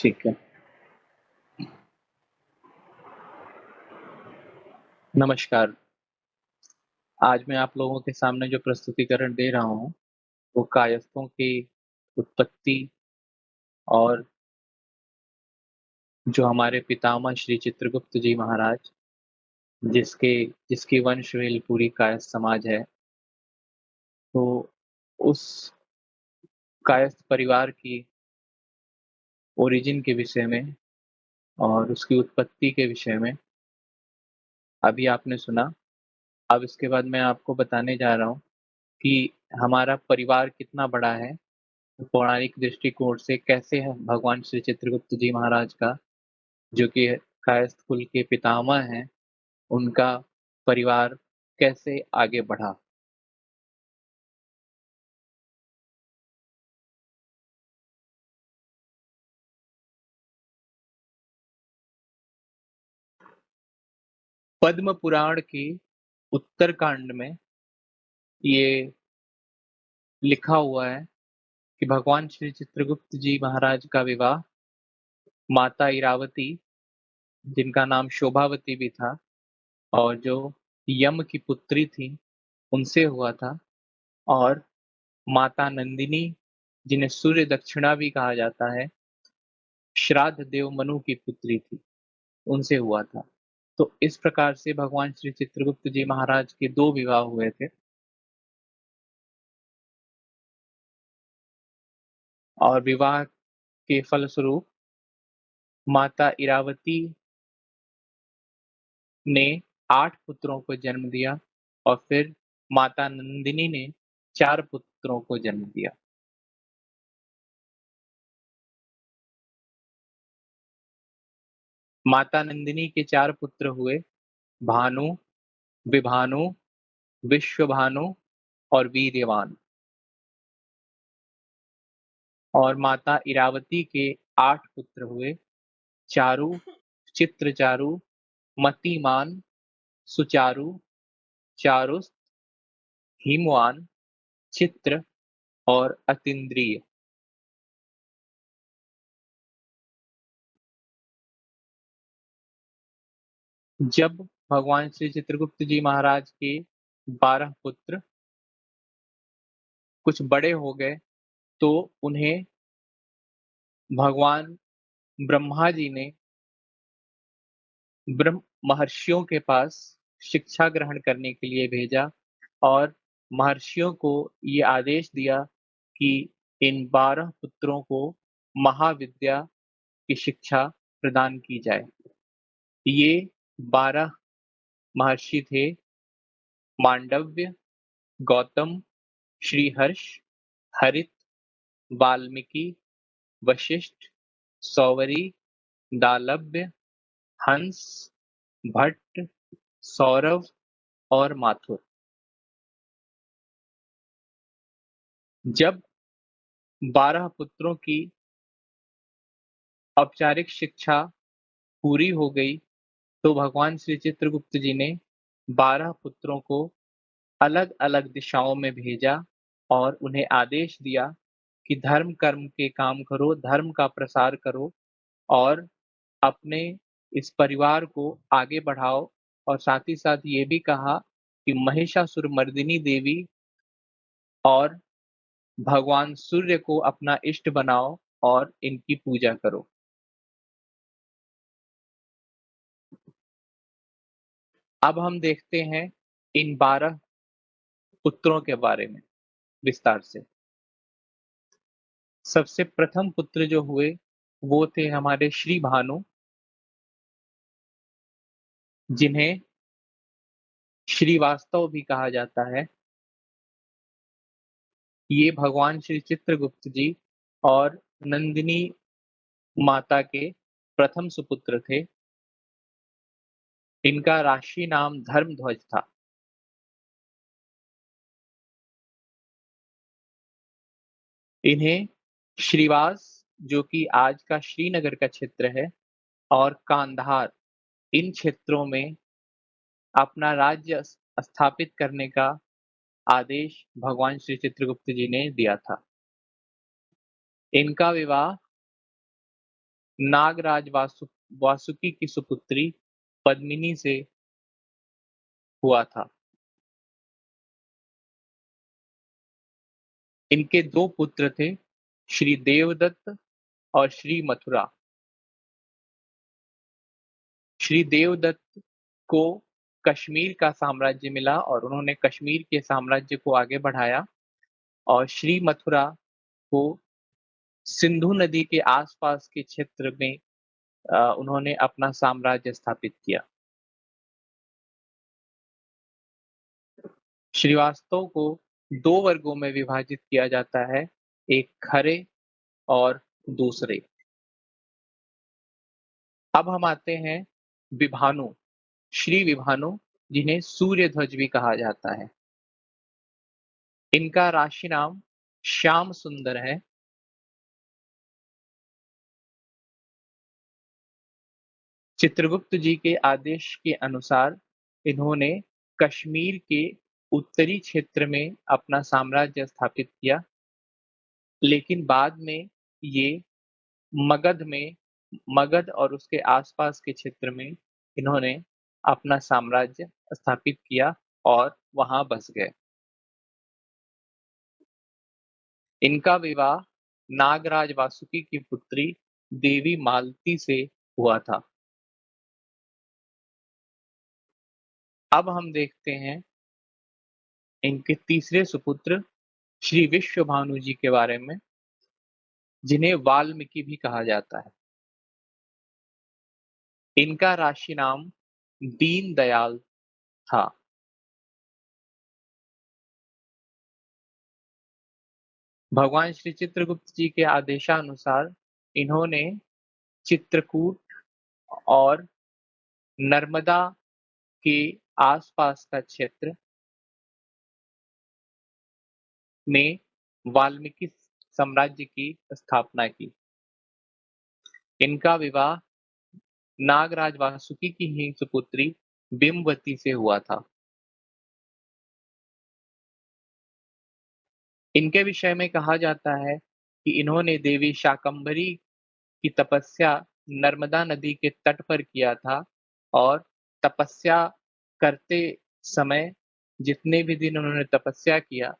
ठीक है। नमस्कार। आज मैं आप लोगों के सामने जो प्रस्तुतिकरण दे रहा हूँ, वो कायस्थों की उत्पत्ति और जो हमारे पितामह श्री चित्रगुप्त जी महाराज, जिसके जिसकी वंशवेल पूरी कायस्थ समाज है, तो उस कायस्थ परिवार की ओरिजिन के विषय में और उसकी उत्पत्ति के विषय में अभी आपने सुना। अब इसके बाद मैं आपको बताने जा रहा हूँ कि हमारा परिवार कितना बड़ा है, पौराणिक दृष्टिकोण से कैसे है भगवान श्री चित्रगुप्त जी महाराज का, जो कि कायस्थ कुल के पितामह हैं, उनका परिवार कैसे आगे बढ़ा। पद्म पुराण के उत्तरकांड में ये लिखा हुआ है कि भगवान श्री चित्रगुप्त जी महाराज का विवाह माता इरावती, जिनका नाम शोभावती भी था और जो यम की पुत्री थी, उनसे हुआ था। और माता नंदिनी, जिन्हें सूर्य दक्षिणा भी कहा जाता है, श्राद्ध देव मनु की पुत्री थी, उनसे हुआ था। तो इस प्रकार से भगवान श्री चित्रगुप्त जी महाराज के 2 विवाह हुए थे और विवाह के फलस्वरूप माता इरावती ने 8 पुत्रों को जन्म दिया और फिर माता नंदिनी ने 4 पुत्रों को जन्म दिया। माता नंदिनी के 4 पुत्र हुए भानु, विभानु, विश्वभानु और वीर्यवान। और माता इरावती के 8 पुत्र हुए चारु, चित्रचारु, मतिमान, सुचारु, चारुस्त, हिमवान, चित्र और अतीन्द्रिय। जब भगवान श्री चित्रगुप्त जी महाराज के 12 पुत्र कुछ बड़े हो गए, तो उन्हें भगवान ब्रह्मा जी ने ब्रह्म महर्षियों के पास शिक्षा ग्रहण करने के लिए भेजा और महर्षियों को ये आदेश दिया कि इन 12 पुत्रों को महाविद्या की शिक्षा प्रदान की जाए। ये 12 महर्षि थे मांडव्य, गौतम, श्रीहर्ष, हरित, वाल्मीकि, वशिष्ठ, सौवरी, दालभ्य, हंस, भट्ट, सौरव और माथुर। जब 12 पुत्रों की औपचारिक शिक्षा पूरी हो गई, तो भगवान श्री चित्रगुप्त जी ने 12 पुत्रों को अलग-अलग दिशाओं में भेजा और उन्हें आदेश दिया कि धर्म कर्म के काम करो, धर्म का प्रसार करो और अपने इस परिवार को आगे बढ़ाओ। और साथ ही साथ ये भी कहा कि महिषासुरमर्दिनी देवी और भगवान सूर्य को अपना इष्ट बनाओ और इनकी पूजा करो। अब हम देखते हैं इन 12 पुत्रों के बारे में विस्तार से। सबसे प्रथम पुत्र जो हुए, वो थे हमारे श्री भानु, जिन्हें श्रीवास्तव भी कहा जाता है। ये भगवान श्री चित्रगुप्त जी और नंदिनी माता के प्रथम सुपुत्र थे। इनका राष्ट्रीय नाम धर्मध्वज था। इन्हें श्रीवास, जो कि आज का श्रीनगर का क्षेत्र है, और कांधार, इन क्षेत्रों में अपना राज्य स्थापित करने का आदेश भगवान श्री चित्रगुप्त जी ने दिया था। इनका विवाह नागराज वासुकी की सुपुत्री पद्मिनी से हुआ था। इनके 2 पुत्र थे, श्री देवदत्त और श्री मथुरा। श्री देवदत्त को कश्मीर का साम्राज्य मिला और उन्होंने कश्मीर के साम्राज्य को आगे बढ़ाया और श्री मथुरा को सिंधु नदी के आस-पास के क्षेत्र में उन्होंने अपना साम्राज्य स्थापित किया। श्रीवास्तव को 2 वर्गों में विभाजित किया जाता है, एक खरे और दूसरे। अब हम आते हैं विभानु, श्री विभानु जिन्हें सूर्य ध्वज भी कहा जाता है। इनका राशि नाम श्याम सुंदर है। चित्रगुप्त जी के आदेश के अनुसार इन्होंने कश्मीर के उत्तरी क्षेत्र में अपना साम्राज्य स्थापित किया, लेकिन बाद में ये मगध में मगध और उसके आसपास के क्षेत्र में इन्होंने अपना साम्राज्य स्थापित किया और वहां बस गए। इनका विवाह नागराज वासुकी की पुत्री देवी मालती से हुआ था। अब हम देखते हैं इनके तीसरे सुपुत्र श्री विश्वभानु जी के बारे में, जिन्हें वाल्मीकि भी कहा जाता है। इनका राशि नाम दीनदयाल था। भगवान श्री चित्रगुप्त जी के आदेशानुसार इन्होंने चित्रकूट और नर्मदा के आसपास का क्षेत्र में वाल्मीकि साम्राज्य की स्थापना की। इनका विवाह नागराज वासुकी की ही सुपुत्री बिंबवती से हुआ था। इनके विषय में कहा जाता है कि इन्होंने देवी शाकंभरी की तपस्या नर्मदा नदी के तट पर किया था और तपस्या करते समय जितने भी दिन उन्होंने तपस्या किया,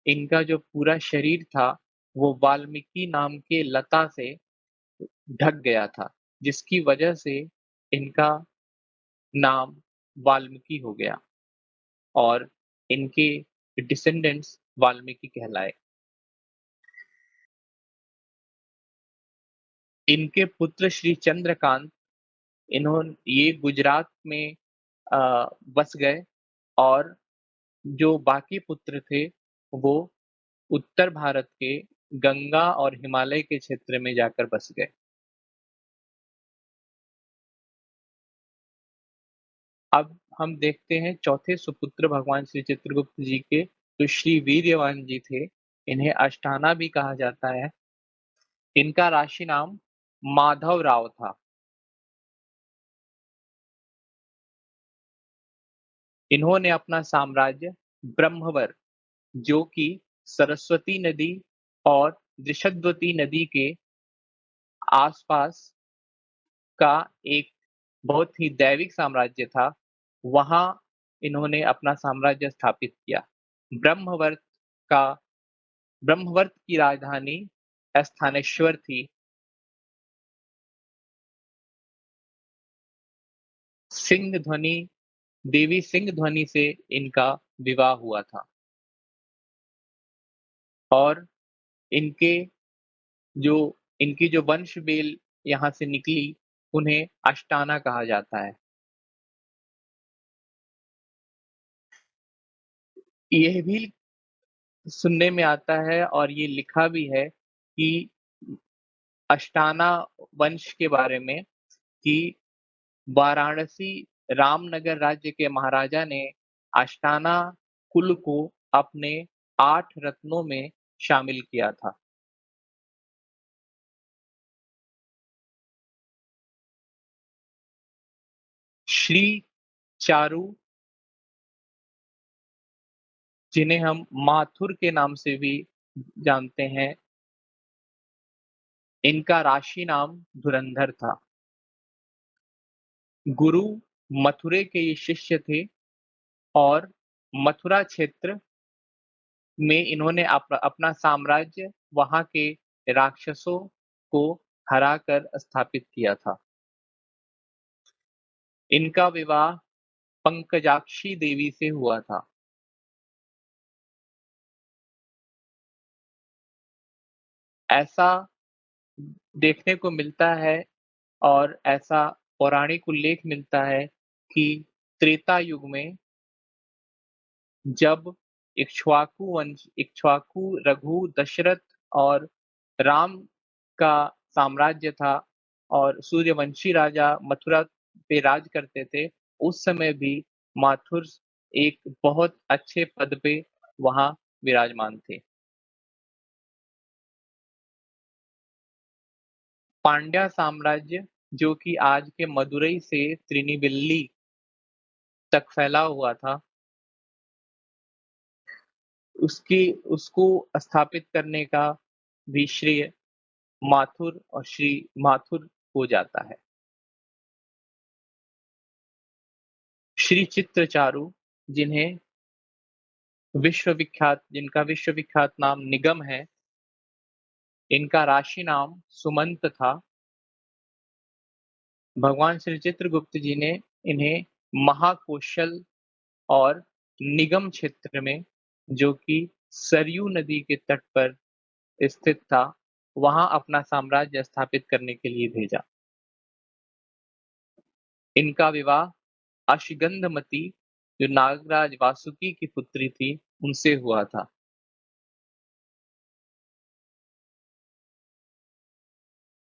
इनका जो पूरा शरीर था वो वाल्मीकि नाम के लता से ढक गया था, जिसकी वजह से इनका नाम वाल्मीकि हो गया और इनके डिसेंडेंट्स वाल्मीकि कहलाए। इनके पुत्र श्री चंद्रकांत ये गुजरात में अ, बस गए और जो बाकी पुत्र थे वो उत्तर भारत के गंगा और हिमालय के क्षेत्र में जाकर बस गए। अब हम देखते हैं चौथे सुपुत्र भगवान श्री चित्रगुप्त जी के जो श्री वीर्यवान जी थे, इन्हें अष्टाना भी कहा जाता है। इनका राशि नाम माधव राव था। इन्होंने अपना साम्राज्य ब्रह्मवर, जो कि सरस्वती नदी और वृषद्वती नदी के आसपास का एक बहुत ही दैविक साम्राज्य था, वहां इन्होंने अपना साम्राज्य स्थापित किया। ब्रह्मवर्त का ब्रह्मवर्त की राजधानी स्थानेश्वर थी। सिंह ध्वनि देवी सिंह ध्वनि से इनका विवाह हुआ था और इनके जो इनकी जो वंश बेल यहाँ से निकली, उन्हें अष्टाना कहा जाता है। यह भी सुनने में आता है और ये लिखा भी है कि अष्टाना वंश के बारे में कि वाराणसी रामनगर राज्य के महाराजा ने अष्टाना कुल को अपने 8 रत्नों में शामिल किया था। श्री चारू, जिन्हें हम माथुर के नाम से भी जानते हैं, इनका राशि नाम धुरंधर था। गुरु मथुरे के ये शिष्य थे और मथुरा क्षेत्र में इन्होंने अपना साम्राज्य वहाँ के राक्षसों को हराकर स्थापित किया था। इनका विवाह पंकजाक्षी देवी से हुआ था। ऐसा देखने को मिलता है और ऐसा पौराणिक उल्लेख मिलता है कि त्रेता युग में जब इक्ष्वाकु, रघु, दशरथ और राम का साम्राज्य था और सूर्यवंशी राजा मथुरा पे राज करते थे, उस समय भी माथुर एक बहुत अच्छे पद पे वहाँ विराजमान थे। पांड्या साम्राज्य जो कि आज के मदुरई से त्रिनिविल्ली तक फैला हुआ था, उसकी उसको स्थापित करने का भी श्रेय माथुर और श्री माथुर को जाता है। श्री चित्रचारु जिनका विश्व विख्यात नाम निगम है, इनका राशि नाम सुमंत था। भगवान श्री चित्रगुप्त जी ने इन्हें महाकौशल और निगम क्षेत्र में, जो कि सरयू नदी के तट पर स्थित था, वहां अपना साम्राज्य स्थापित करने के लिए भेजा। इनका विवाह अश्वगंधमती, जो नागराज वासुकी की पुत्री थी, उनसे हुआ था।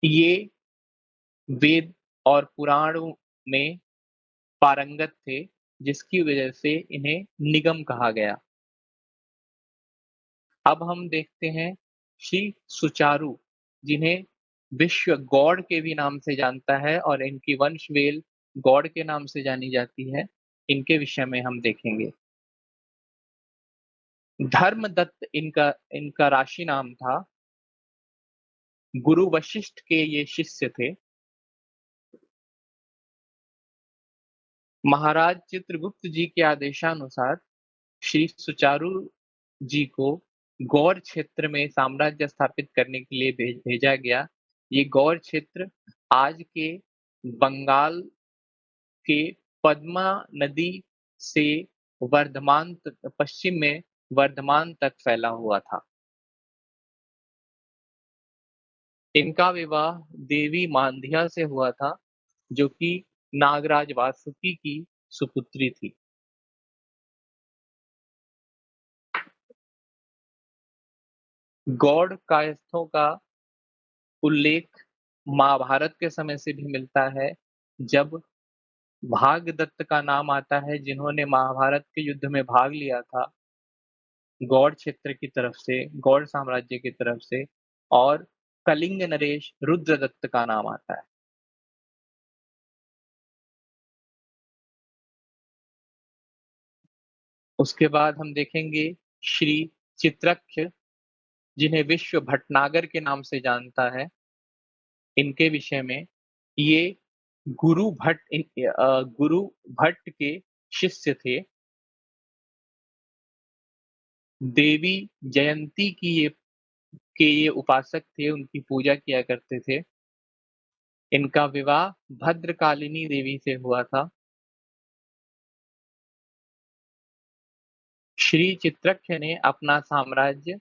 ये वेद और पुराणों में पारंगत थे, जिसकी वजह से इन्हें निगम कहा गया। अब हम देखते हैं श्री सुचारु, जिन्हें विश्व गौड़ के भी नाम से जानता है और इनकी वंशवेल गौड़ के नाम से जानी जाती है। इनके विषय में हम देखेंगे। धर्मदत्त इनका इनका राशि नाम था। गुरु वशिष्ठ के ये शिष्य थे। महाराज चित्रगुप्त जी के आदेशानुसार श्री सुचारु जी को गौड़ क्षेत्र में साम्राज्य स्थापित करने के लिए भेजा गया। ये गौड़ क्षेत्र आज के बंगाल के पद्मा नदी से पश्चिम में वर्धमान तक फैला हुआ था। इनका विवाह देवी मांधिया से हुआ था, जो कि नागराज वासुकी की सुपुत्री थी। गौड़ कायस्थों का उल्लेख महाभारत के समय से भी मिलता है, जब भागदत्त का नाम आता है, जिन्होंने महाभारत के युद्ध में भाग लिया था गौड़ क्षेत्र की तरफ से, गौड़ साम्राज्य की तरफ से, और कलिंग नरेश रुद्रदत्त का नाम आता है। उसके बाद हम देखेंगे श्री चित्रक्ष, जिन्हें विश्व भटनागर के नाम से जानता है। इनके विषय में ये गुरु भट्ट के शिष्य थे। देवी जयंती ये उपासक थे, उनकी पूजा किया करते थे। इनका विवाह भद्रकालिनी देवी से हुआ था। श्री चित्रक्ष ने अपना साम्राज्य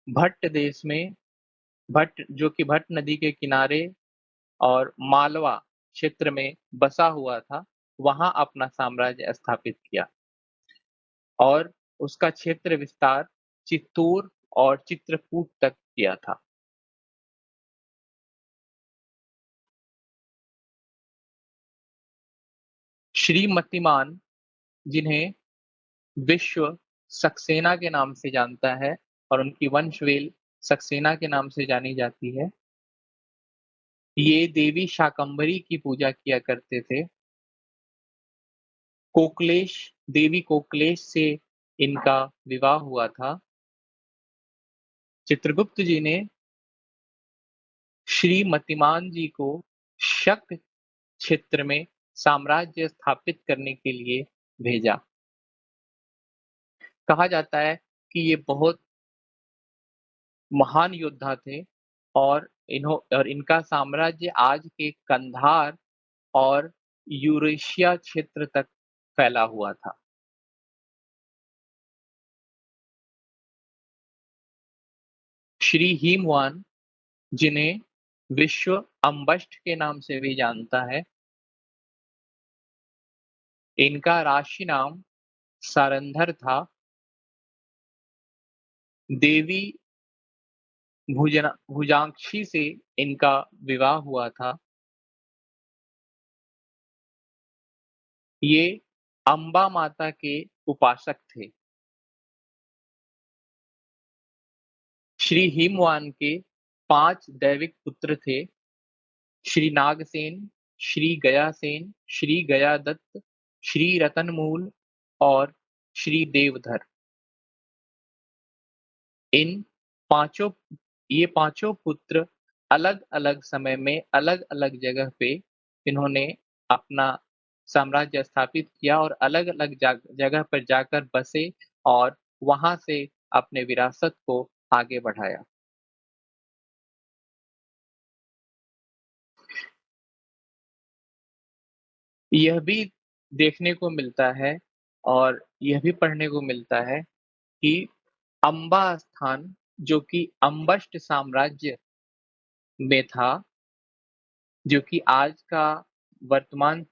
भट्ट देश में, भट्ट जो कि भट्ट नदी के किनारे और मालवा क्षेत्र में बसा हुआ था, वहां अपना साम्राज्य स्थापित किया और उसका क्षेत्र विस्तार चित्तौड़ और चित्रकूट तक किया था। श्रीमतीमान, जिन्हें विश्व सक्सेना के नाम से जानता है और उनकी वंशवेल सक्सेना के नाम से जानी जाती है, ये देवी शाकंभरी की पूजा किया करते थे। देवी कोकलेश से इनका विवाह हुआ था। चित्रगुप्त जी ने श्रीमतीमान जी को शक क्षेत्र में साम्राज्य स्थापित करने के लिए भेजा। कहा जाता है कि ये बहुत महान योद्धा थे और इनका साम्राज्य आज के कंधार और यूरेशिया क्षेत्र तक फैला हुआ था। श्री हिमवान, जिन्हें विश्व अम्बष्ठ के नाम से भी जानता है, इनका राशि नाम सारंधर था। देवी भुजांक्षी से इनका विवाह हुआ था। ये अम्बा माता के उपासक थे। श्री हिमवान के 5 दैविक पुत्र थे। श्री नागसेन, श्री गयासेन, श्री गयादत्त, श्री रतनमूल और श्री देवधर। इन पांचों ये पांचों पुत्र अलग-अलग समय में अलग-अलग जगह पे इन्होंने अपना साम्राज्य स्थापित किया और अलग-अलग जगह पर जाकर बसे और वहां से अपने विरासत को आगे बढ़ाया। यह भी देखने को मिलता है और यह भी पढ़ने को मिलता है कि अम्बा स्थान, जो कि अम्बष्ट साम्राज्य में था, जो कि आज का वर्तमान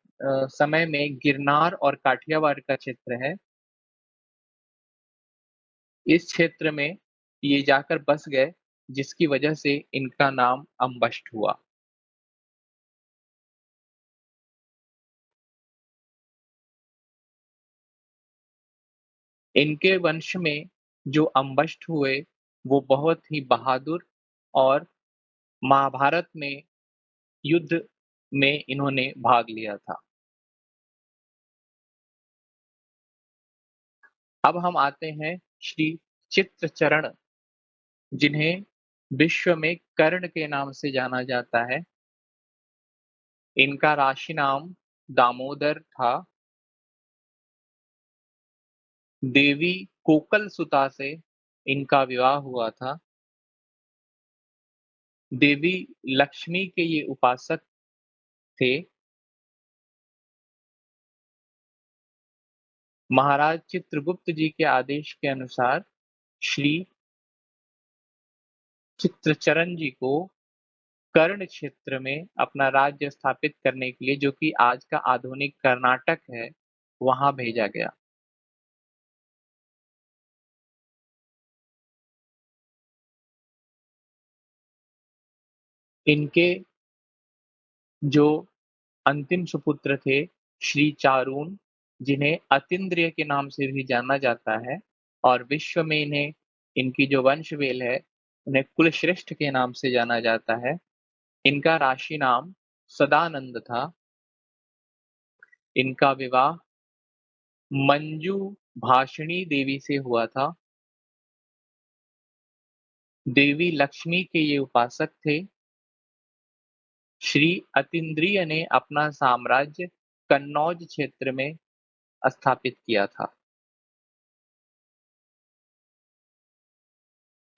समय में गिरनार और काठियावाड़ का क्षेत्र है। इस क्षेत्र में ये जाकर बस गए, जिसकी वजह से इनका नाम अम्बष्ट हुआ। इनके वंश में जो अम्बष्ट हुए, वो बहुत ही बहादुर और महाभारत में युद्ध में इन्होंने भाग लिया था। अब हम आते हैं श्री चित्रचरण, जिन्हें विश्व में कर्ण के नाम से जाना जाता है। इनका राशि नाम दामोदर था। देवी कोकल सुता से इनका विवाह हुआ था। देवी लक्ष्मी के ये उपासक थे। महाराज चित्रगुप्त जी के आदेश के अनुसार श्री चित्रचरण जी को कर्ण क्षेत्र में अपना राज्य स्थापित करने के लिए, जो कि आज का आधुनिक कर्नाटक है, वहां भेजा गया। इनके जो अंतिम सुपुत्र थे, श्री चारून, जिन्हें अतीन्द्रिय के नाम से भी जाना जाता है और विश्व में इनकी जो वंशवेल है, उन्हें कुलश्रेष्ठ के नाम से जाना जाता है। इनका राशि नाम सदानंद था। इनका विवाह मंजू भाषिणी देवी से हुआ था। देवी लक्ष्मी के ये उपासक थे। श्री अतीन्द्रिय ने अपना साम्राज्य कन्नौज क्षेत्र में स्थापित किया था।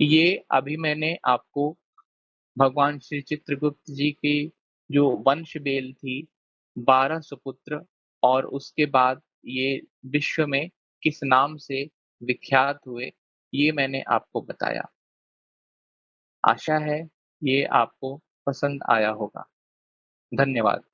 ये अभी मैंने आपको भगवान श्री चित्रगुप्त जी की जो वंश बेल थी, 12 सुपुत्र, और उसके बाद ये विश्व में किस नाम से विख्यात हुए, ये मैंने आपको बताया। आशा है ये आपको पसंद आया होगा। धन्यवाद।